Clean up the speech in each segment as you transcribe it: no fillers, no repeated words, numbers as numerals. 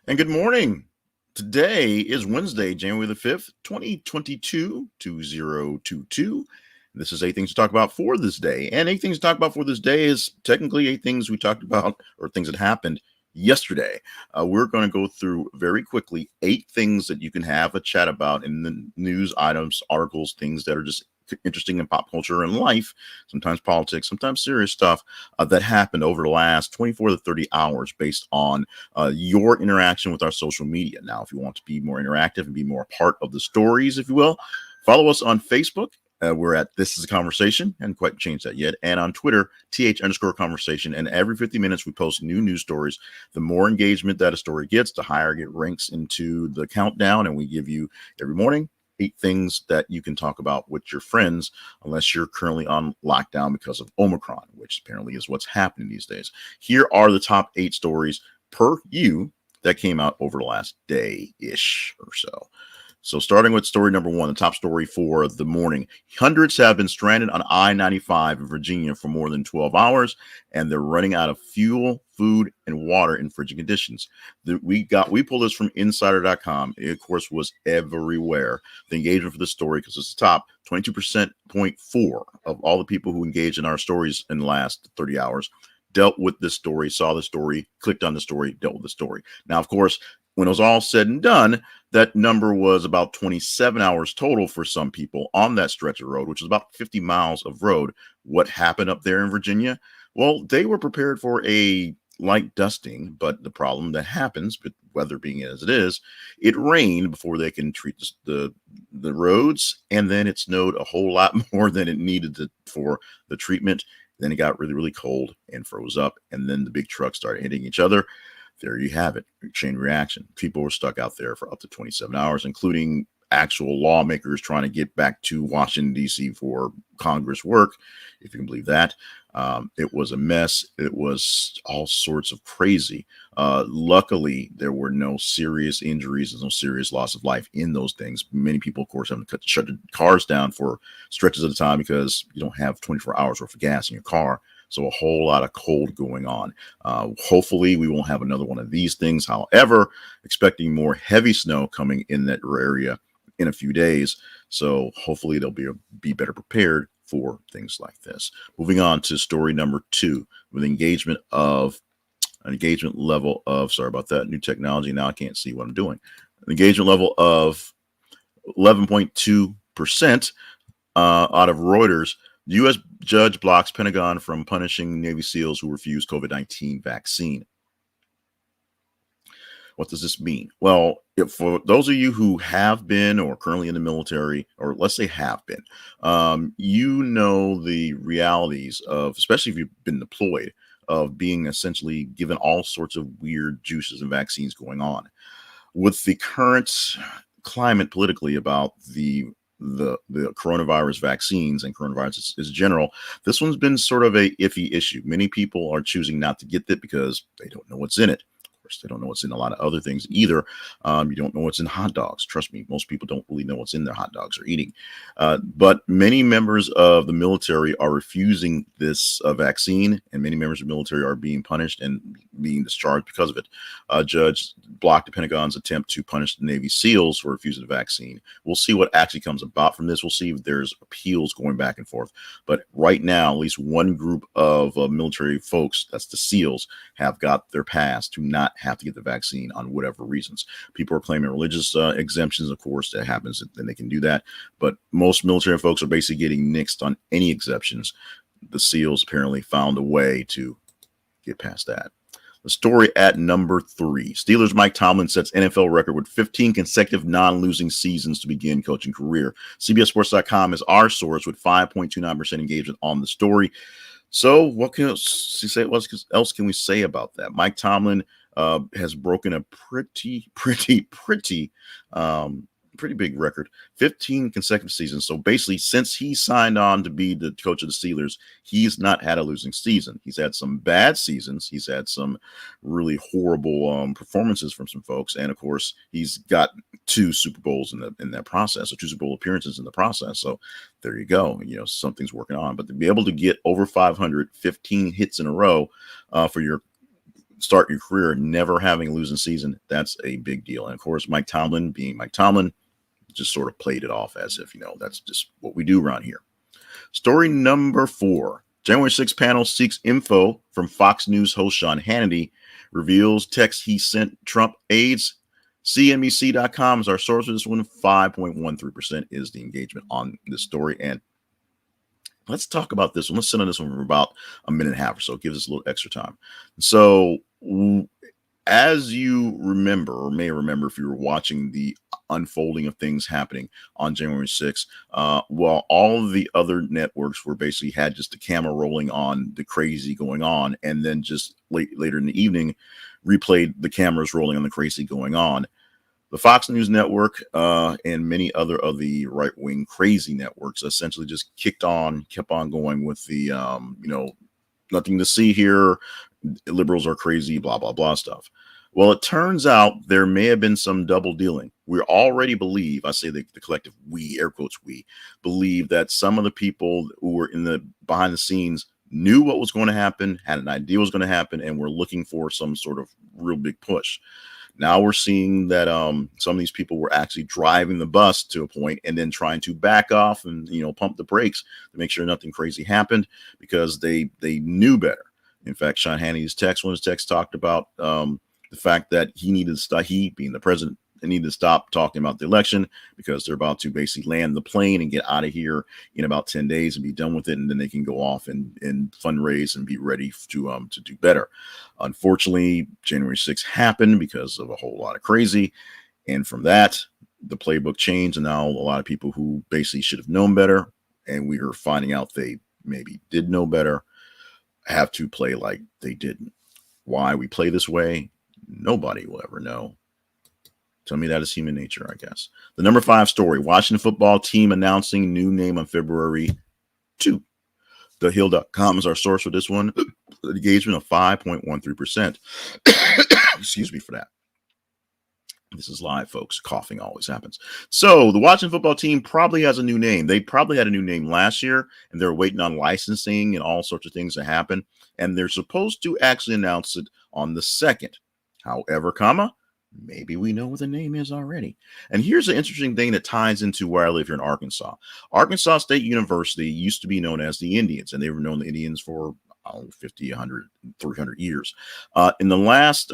And good morning. Today is Wednesday, January the 5th, 2022, 2022. This is eight things to talk about for this day. And eight things to talk about for this day is technically eight things we talked about or things that happened yesterday. We're going to go through very quickly eight things that you can have a chat about in the news items, articles, things that are just interesting in pop culture and life, sometimes politics, sometimes serious stuff that happened over the last 24 to 30 hours based on your interaction with our social media. Now, if you want to be more interactive and be more a part of the stories, if you will, follow us on Facebook. We're at This Is a Conversation, and quite changed that yet. And on Twitter, th_conversation. And every 50 minutes, we post new news stories. The more engagement that a story gets, the higher it ranks into the countdown. And we give you every morning eight things that you can talk about with your friends, unless you're currently on lockdown because of Omicron, which apparently is what's happening these days. Here are the top eight stories per you that came out over the last day-ish or so. So starting with story number one, the top story for the morning. Hundreds have been stranded on I-95 in Virginia for more than 12 hours, and they're running out of fuel, food, and water in frigid conditions. We pulled this from insider.com. It, of course, was everywhere. The engagement for this story, because it's the top 22.4% of all the people who engaged in our stories in the last 30 hours dealt with this story, saw the story, clicked on the story, dealt with the story. Now, of course, when it was all said and done, that number was about 27 hours total for some people on that stretch of road, which is about 50 miles of road. What happened up there in Virginia? Well, they were prepared for a light dusting, but the problem that happens, with weather being as it is, it rained before they can treat the roads, and then it snowed a whole lot more than it needed for the treatment. Then it got really, really cold and froze up, and then the big trucks started hitting each other. There you have it, chain reaction. People were stuck out there for up to 27 hours, including actual lawmakers trying to get back to Washington, D.C. for Congress work, if you can believe that. It was a mess. It was all sorts of crazy. Luckily, there were no serious injuries and no serious loss of life in those things. Many people, of course, having to shut the cars down for stretches of the time because you don't have 24 hours worth of gas in your car. So a whole lot of cold going on. Hopefully, we won't have another one of these things. However, expecting more heavy snow coming in that area in a few days. So hopefully they'll be better prepared for things like this. Moving on to story number two, with an engagement level of, sorry about that, new technology. Now I can't see what I'm doing. An engagement level of 11.2% out of Reuters. The U.S. judge blocks Pentagon from punishing Navy SEALs who refuse COVID-19 vaccine. What does this mean? Well, for those of you who have been or currently in the military, or let's say have been, you know the realities of, especially if you've been deployed, of being essentially given all sorts of weird juices and vaccines going on. With the current climate politically about the coronavirus vaccines and coronavirus is general, this one's been sort of a iffy issue. Many people are choosing not to get it because they don't know what's in it. They don't know what's in a lot of other things either. You don't know what's in hot dogs. Trust me, most people don't really know what's in their hot dogs or eating. But many members of the military are refusing this vaccine, and many members of the military are being punished and being discharged because of it. A judge blocked the Pentagon's attempt to punish the Navy SEALs for refusing the vaccine. We'll see what actually comes about from this. We'll see if there's appeals going back and forth. But right now, at least one group of military folks, that's the SEALs, have got their pass to not have to get the vaccine on whatever reasons. People are claiming religious exemptions, of course, that happens, then they can do that. But most military folks are basically getting nixed on any exceptions. The SEALs apparently found a way to get past that. The story at number three. Steelers' Mike Tomlin sets NFL record with 15 consecutive non-losing seasons to begin coaching career. CBSSports.com is our source with 5.29% engagement on the story. So what else can we say about that? Mike Tomlin has broken a pretty big record, 15 consecutive seasons. So basically, since he signed on to be the coach of the Steelers, he's not had a losing season. He's had some bad seasons. He's had some really horrible performances from some folks, and of course, he's got two Super Bowls in that process, or two Super Bowl appearances in the process. So there you go. You know, something's working on. But to be able to get over 500, 15 hits in a row for your start your career never having a losing season, that's a big deal. And of course, Mike Tomlin, being Mike Tomlin, just sort of played it off as if, that's just what we do around here. Story number 4. January 6th panel seeks info from Fox News host Sean Hannity, reveals text he sent Trump aides. CNBC.com is our source for this one. 5.13% is the engagement on this story. And let's talk about this one. Let's sit on this one for about a minute and a half or so. It gives us a little extra time. So, as you remember, or may remember if you were watching the unfolding of things happening on January 6th, while all of the other networks were basically had just the camera rolling on the crazy going on, and then just later in the evening replayed the cameras rolling on the crazy going on. The Fox News network and many other of the right-wing crazy networks essentially just kept on going with the, nothing to see here, liberals are crazy, blah, blah, blah stuff. Well, it turns out there may have been some double dealing. We already believe, I say the collective we, air quotes we, believe that some of the people who were in the behind the scenes knew what was going to happen, had an idea what was going to happen, and were looking for some sort of real big push. Now we're seeing that some of these people were actually driving the bus to a point and then trying to back off and, pump the brakes to make sure nothing crazy happened because they knew better. In fact, Sean Hannity's text, one of his texts talked about the fact that he needed to stop, he being the president, they need to stop talking about the election because they're about to basically land the plane and get out of here in about 10 days and be done with it. And then they can go off and fundraise and be ready to do better. Unfortunately, January 6th happened because of a whole lot of crazy. And from that, the playbook changed. And now a lot of people who basically should have known better, and we are finding out they maybe did know better, have to play like they didn't. Why we play this way, nobody will ever know. Tell me that is human nature, I guess. The number 5 story, Washington football team announcing new name on February 2. TheHill.com is our source for this one. Engagement of 5.13%. Excuse me for that. This is live, folks. Coughing always happens. So the Washington football team probably has a new name. They probably had a new name last year, and they're waiting on licensing and all sorts of things to happen. And they're supposed to actually announce it on the 2nd. However, maybe we know what the name is already. And here's an interesting thing that ties into where I live here in Arkansas. Arkansas State University used to be known as the Indians, and they were known the Indians for 50, 100, 300 years. In the last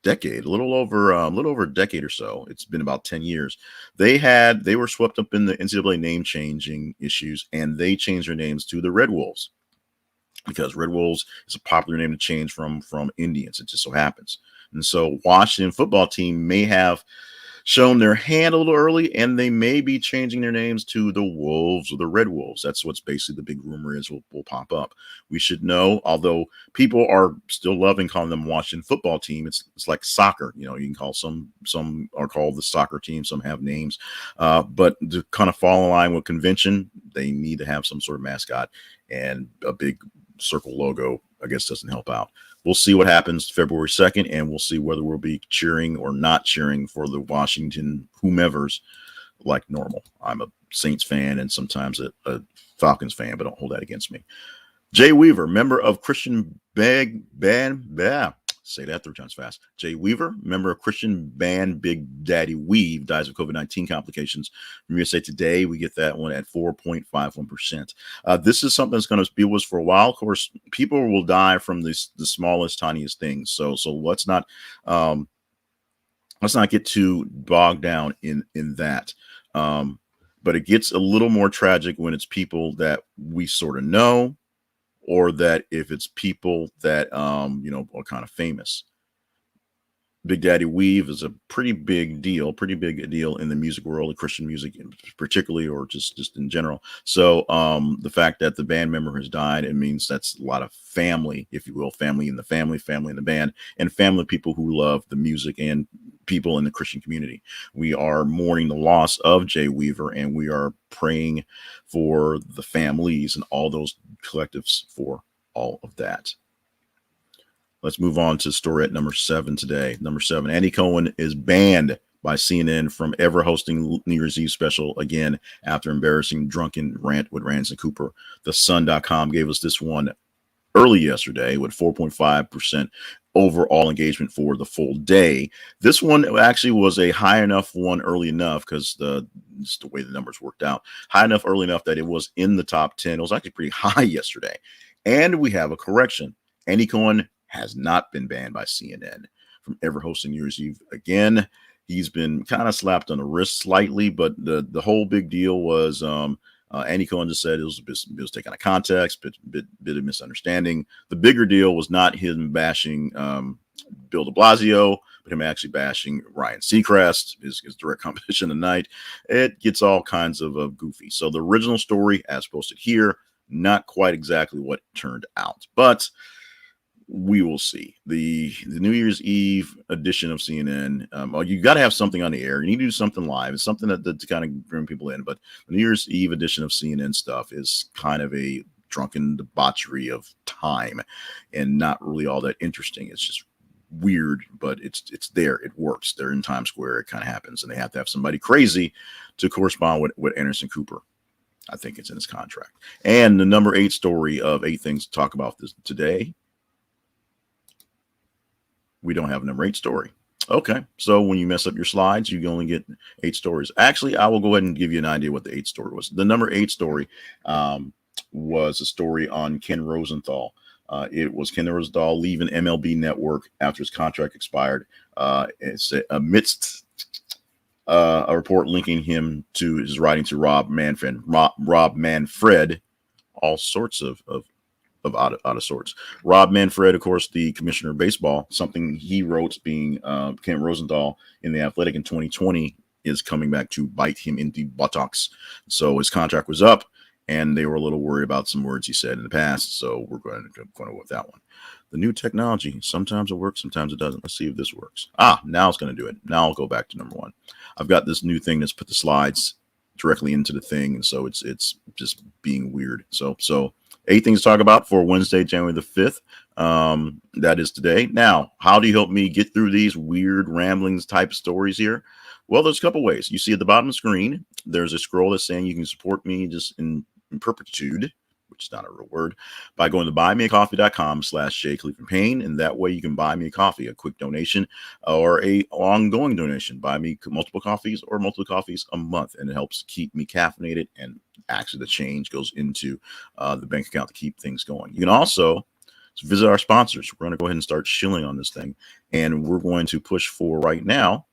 decade, a little over a decade or so, it's been about 10 years, they were swept up in the NCAA name changing issues, and they changed their names to the Red Wolves because Red Wolves is a popular name to change from Indians. It just so happens. And so Washington football team may have shown their hand a little early, and they may be changing their names to the Wolves or the Red Wolves. That's what's basically the big rumor is will pop up. We should know, although people are still loving calling them Washington football team. It's like soccer. You can call some are called the soccer team. Some have names. But to kind of fall in line with convention, they need to have some sort of mascot, and a big circle logo, I guess, doesn't help out. We'll see what happens February 2nd, and we'll see whether we'll be cheering or not cheering for the Washington whomevers like normal. I'm a Saints fan and sometimes a Falcons fan, but don't hold that against me. Jay Weaver, member of Christian band, say that 3 times fast. Jay Weaver, member of Christian band Big Daddy Weave, dies of COVID-19 complications. From USA Today, we get that one at 4.51%. This is something that's going to be with us for a while. Of course, people will die from the smallest, tiniest things. So let's not get too bogged down in that. But it gets a little more tragic when it's people that we sort of know, or that if it's people that, are kind of famous. Big Daddy Weave is a pretty big deal in the music world, the Christian music particularly, or just in general. So the fact that the band member has died, it means that's a lot of family, if you will, family in the band, and family people who love the music and people in the Christian community. We are mourning the loss of Jay Weaver, and we are praying for the families and all those collectives for all of that. Let's move on to story at number 7 today. Number 7, Andy Cohen is banned by CNN from ever hosting New Year's Eve special again after embarrassing drunken rant with Ransom Cooper. The Sun.com gave us this one early yesterday with 4.5% overall engagement for the full day. This one actually was a high enough one early enough because just the way the numbers worked out, high enough early enough that it was in the top 10. It was actually pretty high yesterday. And we have a correction. Andy Cohen has not been banned by CNN from ever hosting New Year's Eve again. He's been kind of slapped on the wrist slightly, but the whole big deal was Andy Cohen just said it was taken out of context, bit of misunderstanding. The bigger deal was not him bashing Bill de Blasio, but him actually bashing Ryan Seacrest, his direct competition tonight. It gets all kinds of goofy. So the original story, as posted here, not quite exactly what turned out, but we will see. The New Year's Eve edition of CNN, you got to have something on the air. You need to do something live. It's something to kind of bring people in. But the New Year's Eve edition of CNN stuff is kind of a drunken debauchery of time and not really all that interesting. It's just weird, but it's there. It works. They're in Times Square. It kind of happens, and they have to have somebody crazy to correspond with Anderson Cooper. I think it's in his contract. And the number 8 story of 8 things to talk about this today. We don't have a number 8 story. Okay, so when you mess up your slides, you only get 8 stories. Actually, I will go ahead and give you an idea what the 8 story was. The number 8 story was a story on Ken Rosenthal. It was Ken Rosenthal leaving MLB Network after his contract expired. It's amidst a report linking him to his writing to Rob Manfred. Rob Manfred, all sorts of out of sorts. Rob Manfred, of course, the commissioner of baseball, something he wrote being Ken Rosenthal in The Athletic in 2020 is coming back to bite him in the buttocks. So his contract was up, and they were a little worried about some words he said in the past. So we're going to go with that one. The new technology, sometimes it works, sometimes it doesn't. Let's see if this works. Now it's going to do it. Now I'll go back to number 1. I've got this new thing that's put the slides directly into the thing, and so it's just being weird. So 8 things to talk about for Wednesday, January the 5th. That is today. Now, how do you help me get through these weird ramblings type stories here? Well, there's a couple ways. You see at the bottom of the screen, there's a scroll that's saying you can support me just in perpetuity, which is not a real word, by going to buymeacoffee.com/JClevelandPayne. And that way you can buy me a coffee, a quick donation or a ongoing donation. Buy me multiple coffees or multiple coffees a month. And it helps keep me caffeinated, and actually the change goes into the bank account to keep things going. You can also visit our sponsors. We're going to go ahead and start shilling on this thing, and we're going to push for right now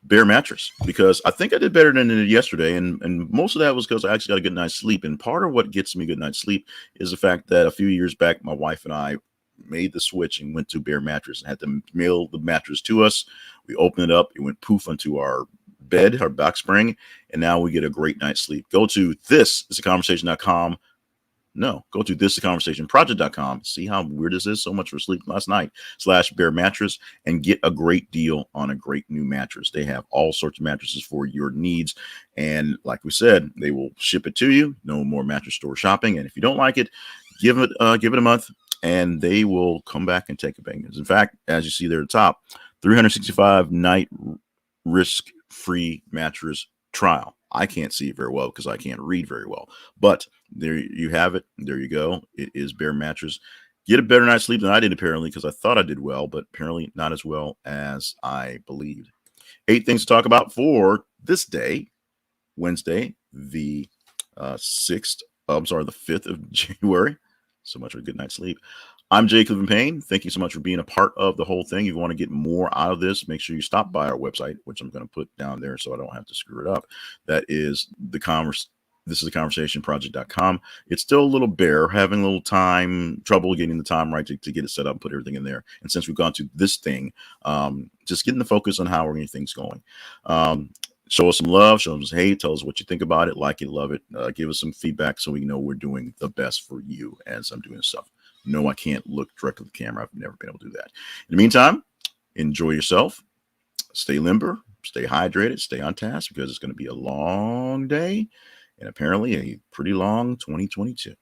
Bear Mattress, because I think I did better than I did yesterday, and most of that was because I actually got a good night's sleep. And part of what gets me a good night's sleep is the fact that a few years back, my wife and I made the switch and went to Bear Mattress and had them mail the mattress to us. We opened it up, it went poof onto our bed, our back spring, and now we get a great night's sleep. Go to thisisaconversation.com. No, go to thisisconversationproject.com. See how weird this is? So much for sleep last night /Bear Mattress, and get a great deal on a great new mattress. They have all sorts of mattresses for your needs. And like we said, they will ship it to you. No more mattress store shopping. And if you don't like it, give it a month, and they will come back and take it back. In fact, as you see there at the top, 365 night risk-free mattress trial. I can't see it very well because I can't read very well, but there you have it. There you go. It is Bear Mattress. Get a better night's sleep than I did, apparently, because I thought I did well, but apparently not as well as I believed. 8 things to talk about for this day, Wednesday, the 5th of January. So much for a good night's sleep. I'm Jay Cleveland Payne. Thank you so much for being a part of the whole thing. If you want to get more out of this, make sure you stop by our website, which I'm going to put down there so I don't have to screw it up. That is This is the conversationproject.com. It's still a little bare, having a little trouble getting the time right to get it set up and put everything in there. And since we've gone to this thing, just getting the focus on how we're getting things going. Show us some love, show us some hate, tell us what you think about it, like it, love it. Give us some feedback so we know we're doing the best for you as I'm doing this stuff. No, I can't look directly at the camera. I've never been able to do that. In the meantime, enjoy yourself. Stay limber, stay hydrated, stay on task, because it's going to be a long day and apparently a pretty long 2022.